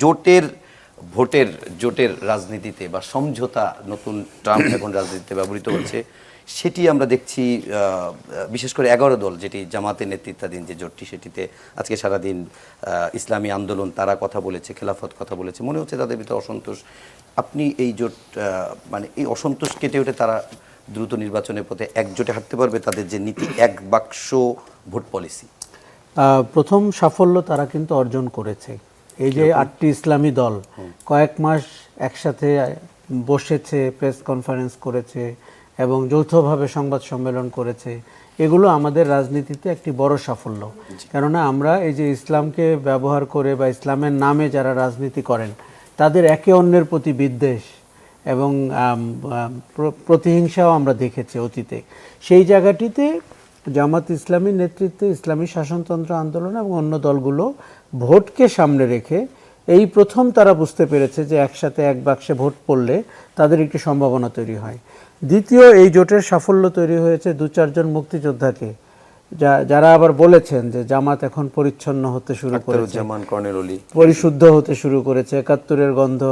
জোটের ভোটের জোটের রাজনীতিতে বা সমঝোতা নতুন ট্রাম্প এখন রাজনীতিতে ব্যবহৃত হচ্ছে, সেটি আমরা দেখছি বিশেষ করে 11 দল যেটি জামাতের নেতৃত্বাধীন যে জোটটি, সেটিতে আজকে সারাদিন ইসলামী আন্দোলন তারা কথা বলেছে, খেলাফত কথা বলেছে, মনে হচ্ছে তাদের ভিতরে অসন্তোষ। আপনি এই জোট মানে এই অসন্তোষ কেটে উঠে তারা দ্রুত নির্বাচনের পথে একজোটে হাঁটতে পারবে? তাদের যে নীতি এক বাক্স ভোট পলিসি, প্রথম সাফল্য তারা কিন্তু অর্জন করেছে। এই যে 8টি ইসলামী দল কয়েক মাস একসাথে বসেছে, প্রেস কনফারেন্স করেছে এবং যৌথভাবে সংবাদ সম্মেলন করেছে, এগুলো আমাদের রাজনীতিতে একটি বড় সাফল্য। কেননা আমরা এই যে ইসলামকে ব্যবহার করে বা ইসলামের নামে যারা রাজনীতি করেন তাদের একে অন্যের প্রতি বিদ্বেষ এবং প্রতিহিংসাও আমরা দেখেছি অতীতে। সেই জায়গাটিতে জামাত ইসলামীর নেতৃত্বে ইসলামী শাসনতন্ত্র আন্দোলন এবং অন্য দলগুলো ভোটকে সামনে রেখে এই প্রথম তারা বুঝতে পেরেছে যে একসাথে এক বাক্সে ভোট পড়লে তাদের একটি সম্ভাবনা তৈরি হয়। দ্বিতীয়, এই জোটের সাফল্য তৈরি হয়েছে 2-4 জন মুক্তিযোদ্ধাকে, যারা আবার বলেছেন যে জামাত এখন পরিচ্ছন্ন হতে শুরু করেছে, পরিশুদ্ধ হতে শুরু করেছে, 71-এর গন্ধ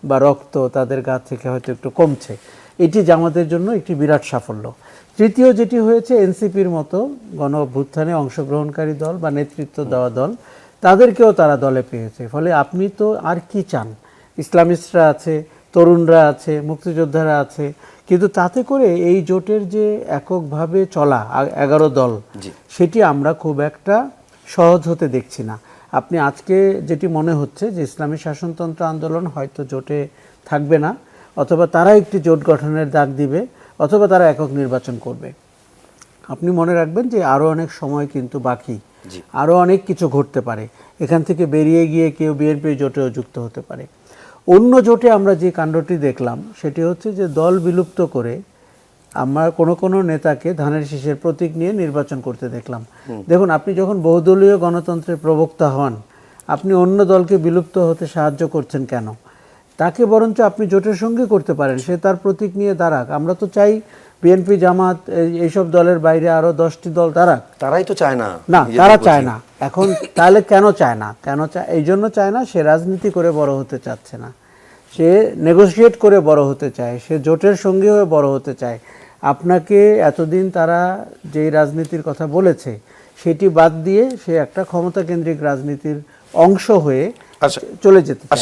বা রক্ত তাদের গা থেকে হয়তো একটু কমছে। এটি জামাতের জন্য একটি বিরাট সাফল্য। তৃতীয় যেটি হয়েছে, এনসিপির মতো গণ অভ্যুত্থানে অংশগ্রহণকারী দল বা নেতৃত্ব দেওয়া দল, তাদেরকেও তারা দলে পেয়েছে। ফলে আপনি তো আর কি চান? ইসলামিস্টরা আছে, তরুণরা আছে, মুক্তিযোদ্ধারা আছে, কিন্তু তাতে করে এই জোটের যে এককভাবে চলা 11 দল, সেটি আমরা খুব একটা সহজ হতে দেখছি না। আপনি আজকে যেটি মনে হচ্ছে যে ইসলামী শাসনতন্ত্র আন্দোলন হয়তো জোটে থাকবে না, অথবা তারা একটি জোট গঠনের ডাক দিবে, অথবা তারা একক নির্বাচন করবে। আপনি মনে রাখবেন যে আরও অনেক সময় কিন্তু বাকি, আরও অনেক কিছু ঘটতে পারে। এখান থেকে বেরিয়ে গিয়ে কেউ বিএনপি জোটেও যুক্ত হতে পারে। অন্য জোটে আমরা যে কাণ্ডটি দেখলাম সেটি হচ্ছে যে দল বিলুপ্ত করে আমরা কোনো নেতাকে ধানের শীষের প্রতীক নিয়ে নির্বাচন করতে দেখলাম। দেখুন, আপনি যখন বহুদলীয় গণতন্ত্রের প্রবক্তা হন, আপনি অন্য দলকে বিলুপ্ত হতে সাহায্য করছেন কেন? তাকে বরঞ্চ আপনি জোটের সঙ্গে করতে পারেন, সে তার প্রতীক নিয়ে দাঁড়াক। আমরা তো চাই বিএনপি, জামাত, এইসব দলের বাইরে আরও 10টি দল দাঁড়াক। তারাই তো চায় না। না, তারা চায় না। এখন তাহলে কেন চায় না? এই জন্য চায় না, সে রাজনীতি করে বড় হতে চাচ্ছে না, সে নেগোশিয়েট করে বড় হতে চায়, সে জোটের সঙ্গে হয়ে বড় হতে চায়। আপনাকে এতদিন তারা যেই রাজনীতির কথা বলেছে সেটি বাদ দিয়ে সে একটা ক্ষমতা কেন্দ্রিক রাজনীতির অংশ হয়ে চলে যেতে চায়।